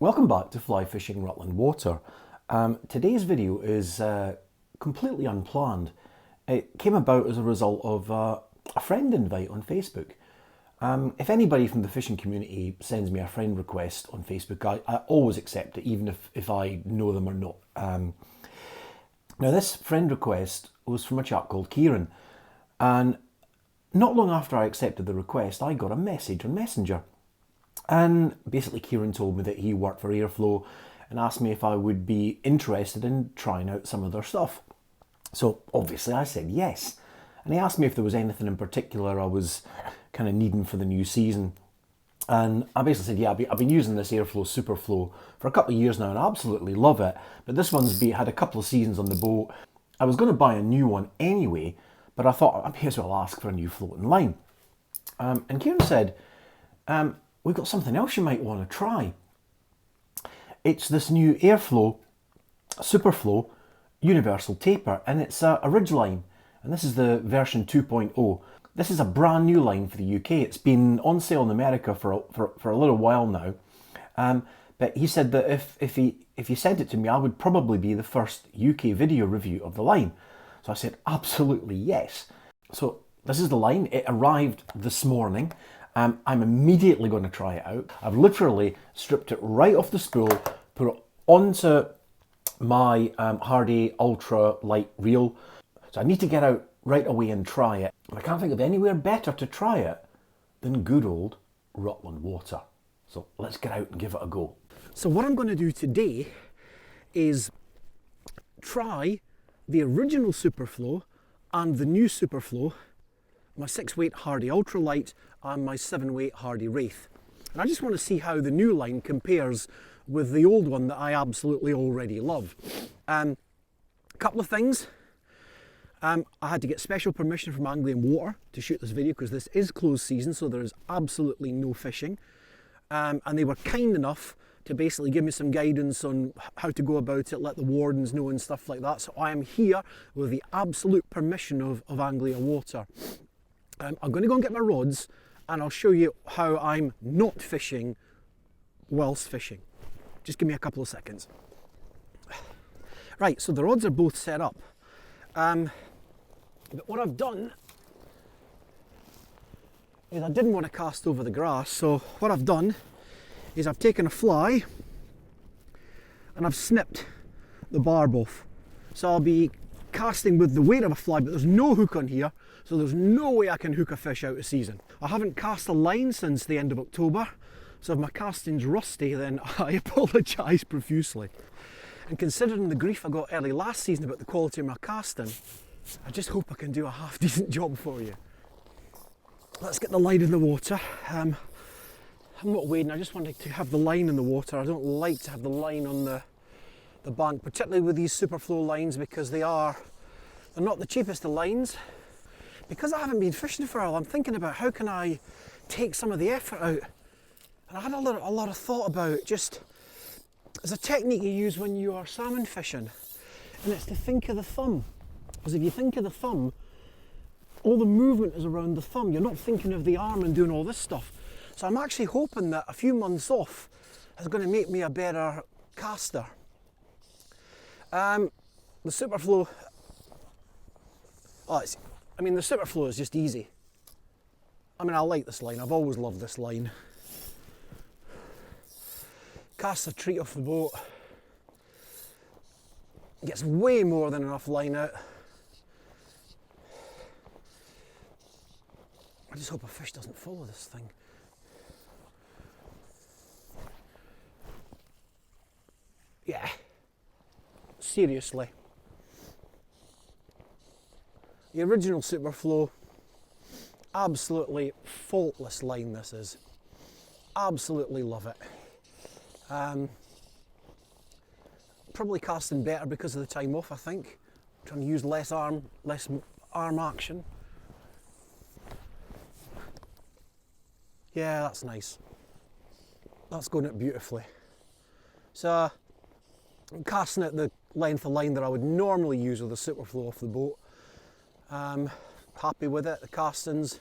Welcome back to Fly Fishing Rutland Water. Today's video is completely unplanned. It came about as a result of a friend invite on Facebook. If anybody from the fishing community sends me a friend request on Facebook, I always accept it, even if I know them or not. Now this friend request was from a chap called Kieran, and not long after I accepted the request, I got a message on Messenger. And basically Kieran told me that he worked for Airflo and asked me if I would be interested in trying out some of their stuff. So obviously I said yes. And he asked me if there was anything in particular I was kind of needing for the new season. And I basically said, yeah, I've been using this Airflo Superflo for a couple of years now and I absolutely love it. But this one's had a couple of seasons on the boat. I was going to buy a new one anyway, but I thought I may as well ask for a new floating line. And Kieran said, we've got something else you might want to try. It's this new Airflo Superflo Universal Taper, and it's a ridge line, and this is the version 2.0. This is a brand new line for the UK. It's been on sale in America for a little while now, but he said that if he sent it to me, I would probably be the first UK video review of the line. So I said, absolutely yes. So this is the line. It arrived this morning. I'm immediately going to try it out. I've literally stripped it right off the spool, put it onto my Hardy Ultra Light reel. So I need to get out right away and try it. I can't think of anywhere better to try it than good old Rutland water. So let's get out and give it a go. So what I'm going to do today is try the original Superflo and the new Superflo, my 6-weight Hardy Ultralight and my 7-weight Hardy Wraith. And I just want to see how the new line compares with the old one that I absolutely already love. A couple of things. I had to get special permission from Anglian Water to shoot this video because this is closed season, so there is absolutely no fishing. And they were kind enough to basically give me some guidance on how to go about it, let the wardens know and stuff like that. So I am here with the absolute permission of Anglian Water. I'm going to go and get my rods and I'll show you how I'm not fishing whilst fishing. Just give me a couple of seconds. Right, so the rods are both set up. But what I've done is I didn't want to cast over the grass, so what I've done is I've taken a fly and I've snipped the barb off. So I'll be casting with the weight of a fly, but there's no hook on here, so there's no way I can hook a fish out of season. I haven't cast a line since the end of October, so if my casting's rusty, then I apologise profusely. And considering the grief I got early last season about the quality of my casting, I just hope I can do a half decent job for you. Let's get the line in the water. I'm not wading, I just wanted to have the line in the water. I don't like to have the line on the bank, particularly with these Superflo lines, because they're not the cheapest of lines. Because I haven't been fishing for a while, I'm thinking about how can I take some of the effort out. And I had a lot of thought about just as a technique you use when you are salmon fishing, and it's to think of the thumb. Because if you think of the thumb, all the movement is around the thumb. You're not thinking of the arm and doing all this stuff. So I'm actually hoping that a few months off is going to make me a better caster. The Superflo, the Superflo is just easy. I mean, I like this line, I've always loved this line. Casts a treat off the boat, gets way more than enough line out. I just hope a fish doesn't follow this thing. Yeah, seriously. The original Superflo, absolutely faultless line this is. Absolutely love it. Probably casting better because of the time off, I think. Trying to use less arm action. Yeah, that's nice. That's going out beautifully. So I'm casting at the length of line that I would normally use with a Superflo off the boat. Happy with it. The casting's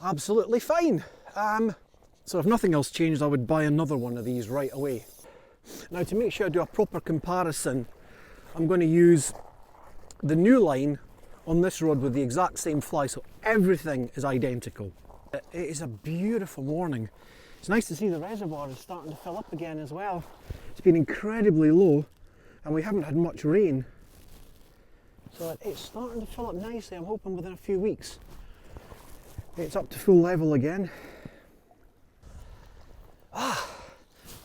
absolutely fine. So if nothing else changed, I would buy another one of these right away. Now, to make sure I do a proper comparison, I'm going to use the new line on this rod with the exact same fly, so everything is identical. It is a beautiful morning. It's nice to see the reservoir is starting to fill up again as well. It's been incredibly low and we haven't had much rain. So it's starting to fill up nicely. I'm hoping within a few weeks it's up to full level again.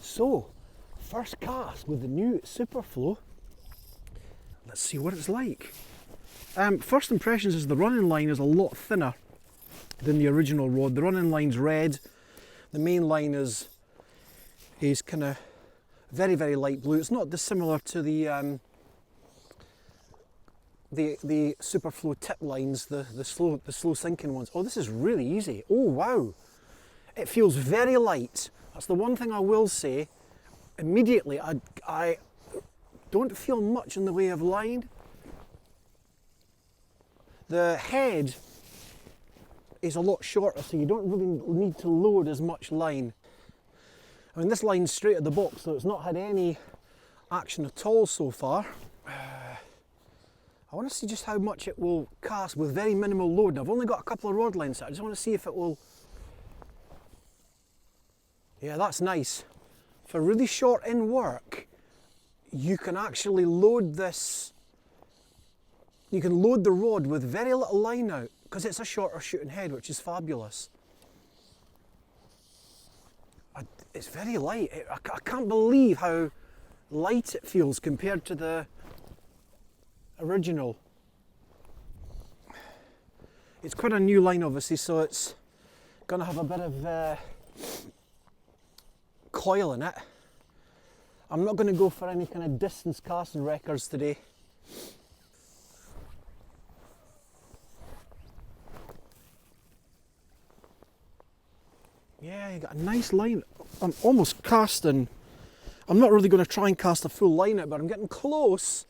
So first cast with the new Superflo. Let's see what it's like. First impressions is the running line is a lot thinner than the original rod. The running line's red. The main line is kind of very, very light blue. It's not dissimilar to the Superflo tip lines, the slow sinking ones. Oh, this is really easy. Oh wow, it feels very light. That's the one thing I will say. Immediately, I don't feel much in the way of line. The head is a lot shorter, so you don't really need to load as much line. I mean, this line's straight at the box, so it's not had any action at all so far. I want to see just how much it will cast with very minimal load. And I've only got a couple of rod lengths, so I just want to see if it will... Yeah, that's nice. For really short in work, you can actually load this. You can load the rod with very little line out because it's a shorter shooting head, which is fabulous. It's very light. I can't believe how light it feels compared to the original. It's quite a new line, obviously, so it's going to have a bit of coil in it. I'm not going to go for any kind of distance casting records today. Yeah, you got a nice line. I'm almost casting. I'm not really going to try and cast a full line out, but I'm getting close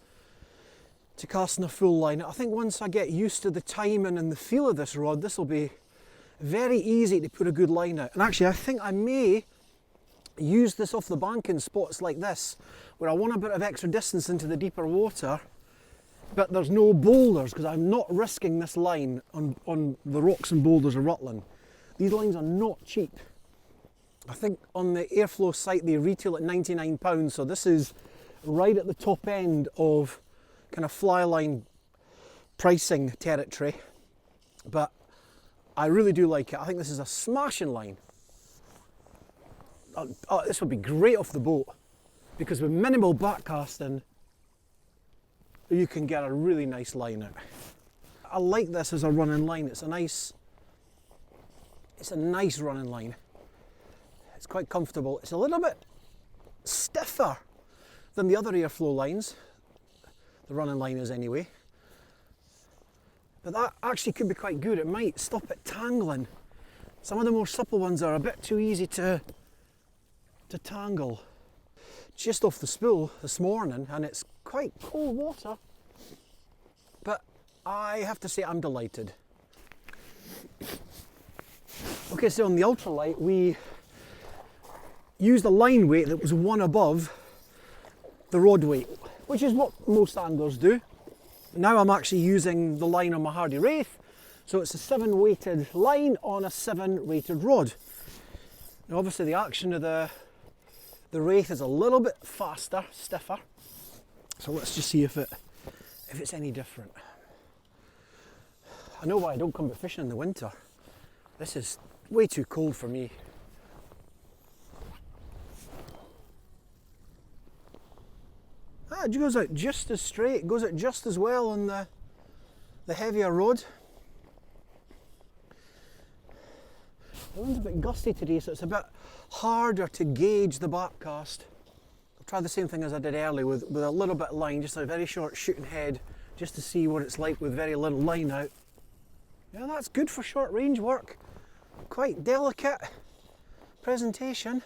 to casting a full line out. I think once I get used to the timing and the feel of this rod, this will be very easy to put a good line out. And actually, I think I may use this off the bank in spots like this, where I want a bit of extra distance into the deeper water, but there's no boulders, because I'm not risking this line on the rocks and boulders of Rutland. These lines are not cheap. I think on the Airflo site they retail at £99, so this is right at the top end of kind of fly line pricing territory, but I really do like it. I think this is a smashing line. Oh, this would be great off the boat, because with minimal backcasting you can get a really nice line out. I like this as a running line. It's a nice running line. It's quite comfortable. It's a little bit stiffer than the other Airflo lines. The running line is anyway. But that actually could be quite good. It might stop it tangling. Some of the more supple ones are a bit too easy to tangle. Just off the spool this morning, and it's quite cold water. But I have to say I'm delighted. Okay, so on the ultralight we used a line weight that was one above the rod weight, which is what most anglers do. Now I'm actually using the line on my Hardy Wraith, so it's a 7 weighted line on a 7 weighted rod. Now obviously the action of the Wraith is a little bit faster, stiffer, so let's just see if it's any different. I know why I don't come fishing in the winter. This is way too cold for me. It goes out just as straight, it goes out just as well on the heavier rod. The wind's a bit gusty today, so it's a bit harder to gauge the backcast. I'll try the same thing as I did earlier with a little bit of line, just a very short shooting head, just to see what it's like with very little line out. Yeah, that's good for short range work. Quite delicate presentation.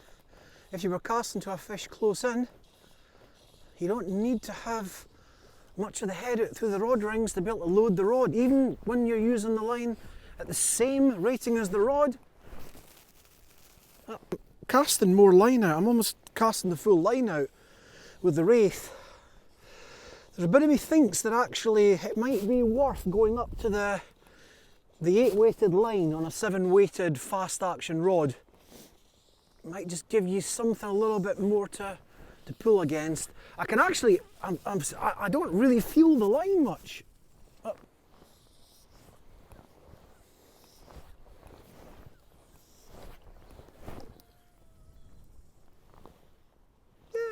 If you were casting to a fish close in, you don't need to have much of the head out through the rod rings to be able to load the rod. Even when you're using the line at the same rating as the rod, casting more line out. I'm almost casting the full line out with the Wraith. There's a bit of me thinks that actually it might be worth going up to the 8-weighted line on a 7-weighted fast action rod. Might just give you something a little bit more to pull against. I can actually, I don't really feel the line much. Yeah,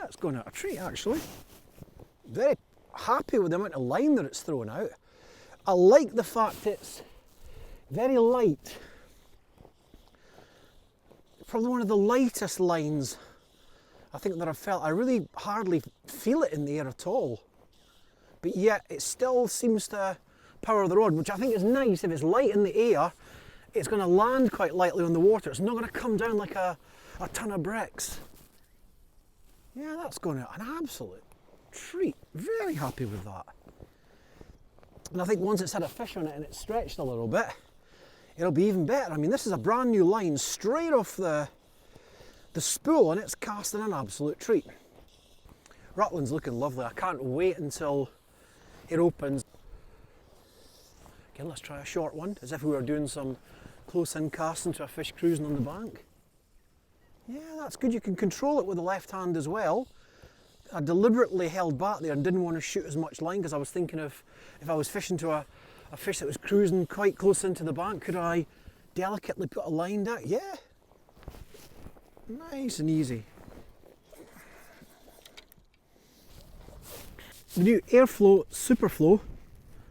it's going out a treat actually. Very happy with the amount of line that it's throwing out. I like the fact it's very light. Probably one of the lightest lines I think that I've felt. I really hardly feel it in the air at all. But yet it still seems to power the rod, which I think is nice. If it's light in the air, it's going to land quite lightly on the water. It's not going to come down like a ton of bricks. Yeah, that's going out an absolute treat. Very happy with that. And I think once it's had a fish on it and it's stretched a little bit, it'll be even better. I mean, this is a brand new line straight off the spool, and it's casting an absolute treat. Rutland's looking lovely. I can't wait until it opens. Again, let's try a short one, as if we were doing some close-in casting to a fish cruising on the bank. Yeah, that's good. You can control it with the left hand as well. I deliberately held back there and didn't want to shoot as much line because I was thinking of if I was fishing to a fish that was cruising quite close into the bank, could I delicately put a line down? Yeah. Nice and easy. The new Airflo Superflo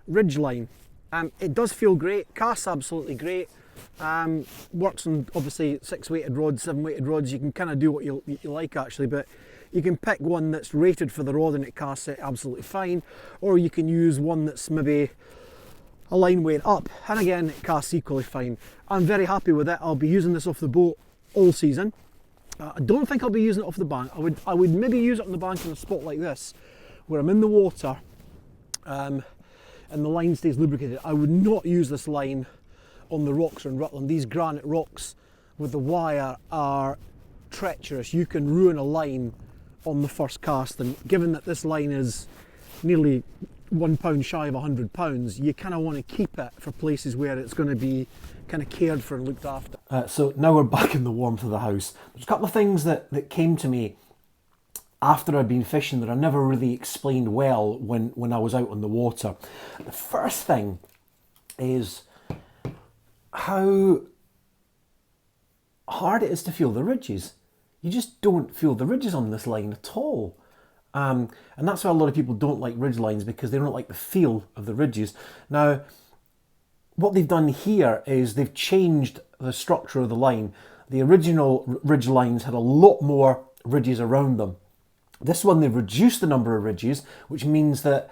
Ridge line. It does feel great, casts absolutely great. Works on obviously 6-weighted rods, 7-weighted rods. You can kind of do what you like actually, but you can pick one that's rated for the rod and it casts it absolutely fine, or you can use one that's maybe a line weight up, and again it casts equally fine. I'm very happy with it. I'll be using this off the boat all season. I don't think I'll be using it off the bank. I would maybe use it on the bank in a spot like this, where I'm in the water and the line stays lubricated. I would not use this line on the rocks in Rutland. These granite rocks with the wire are treacherous. You can ruin a line on the first cast, and given that this line is nearly £1 shy of £100, you kind of want to keep it for places where it's going to be kind of cared for and looked after. So now we're back in the warmth of the house. There's a couple of things that came to me after I'd been fishing that I never really explained well when I was out on the water. The first thing is how hard it is to feel the ridges. You just don't feel the ridges on this line at all. And that's why a lot of people don't like ridge lines, because they don't like the feel of the ridges. Now, what they've done here is they've changed the structure of the line. The original ridge lines had a lot more ridges around them. This one, they've reduced the number of ridges, which means that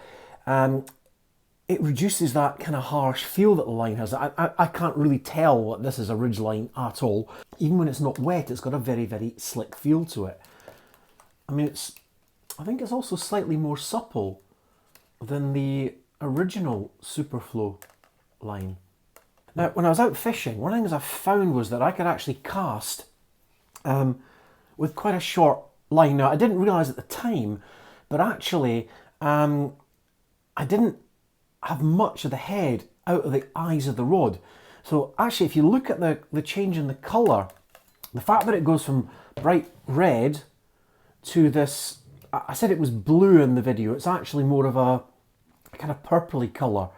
it reduces that kind of harsh feel that the line has. I can't really tell that this is a ridge line at all. Even when it's not wet, it's got a very, very slick feel to it. I mean, I think it's also slightly more supple than the original Superflo line. Now, when I was out fishing, one of the things I found was that I could actually cast with quite a short line. Now, I didn't realise at the time, but actually I didn't have much of the head out of the eyes of the rod. So actually, if you look at the change in the colour, the fact that it goes from bright red to this, I said it was blue in the video, it's actually more of a kind of purpley colour.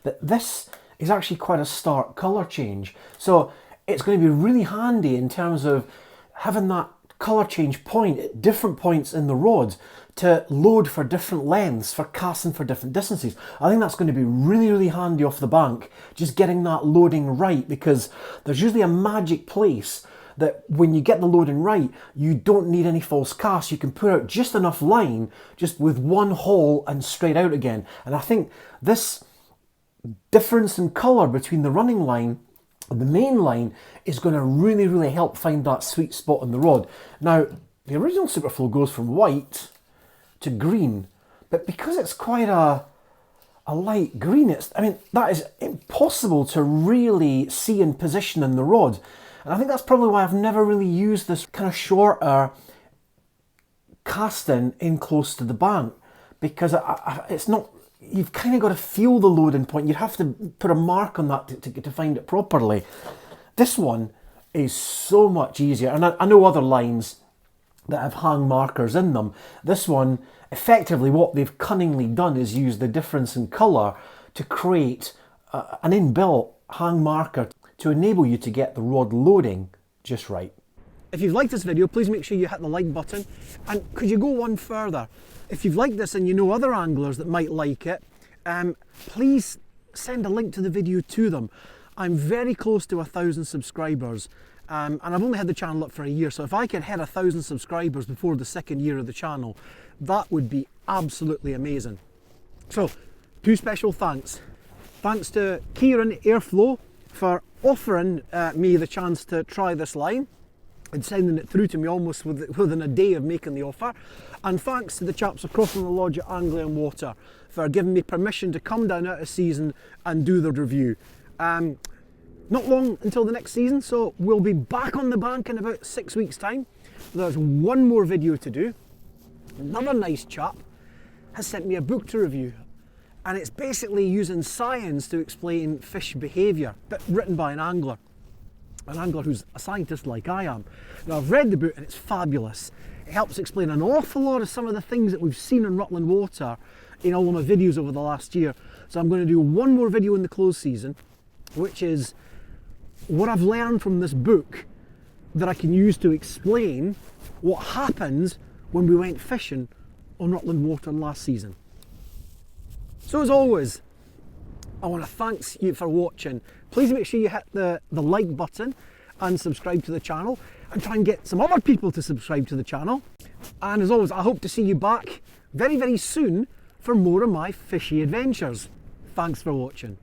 But this is actually quite a stark colour change. So it's going to be really handy in terms of having that colour change point at different points in the rod to load for different lengths, for casting for different distances. I think that's going to be really, really handy off the bank, just getting that loading right, because there's usually a magic place that when you get the loading right, you don't need any false casts. You can put out just enough line, just with one haul and straight out again. And I think this difference in colour between the running line and the main line is going to really, really help find that sweet spot on the rod. Now, the original Superflo goes from white to green, but because it's quite a light green, that is impossible to really see in position in the rod. And I think that's probably why I've never really used this kind of shorter casting in close to the bank, because it's not, you've kind of got to feel the loading point. You have to put a mark on that to find it properly. This one is so much easier, and I know other lines that have hang markers in them. This one, effectively what they've cunningly done is use the difference in colour to create an inbuilt hang marker to enable you to get the rod loading just right. If you've liked this video, please make sure you hit the like button. And could you go one further? If you've liked this and you know other anglers that might like it, please send a link to the video to them. I'm very close to 1,000 subscribers, and I've only had the channel up for a year, so if I could hit 1,000 subscribers before the second year of the channel, that would be absolutely amazing. So, two special thanks. Thanks to Kieran Airflo for offering me the chance to try this line and sending it through to me almost within a day of making the offer. And thanks to the chaps across from the lodge at Anglia and Water for giving me permission to come down out of season and do the review. Not long until the next season, so we'll be back on the bank in about 6 weeks' time. There's one more video to do. Another nice chap has sent me a book to review, and it's basically using science to explain fish behaviour, but written by an angler who's a scientist like I am. Now, I've read the book and it's fabulous. It helps explain an awful lot of some of the things that we've seen in Rutland Water in all of my videos over the last year. So I'm going to do one more video in the close season, which is what I've learned from this book that I can use to explain what happens when we went fishing on Rutland Water last season. So as always, I want to thank you for watching. Please make sure you hit the like button and subscribe to the channel, and try and get some other people to subscribe to the channel. And as always, I hope to see you back very, very soon for more of my fishy adventures. Thanks for watching.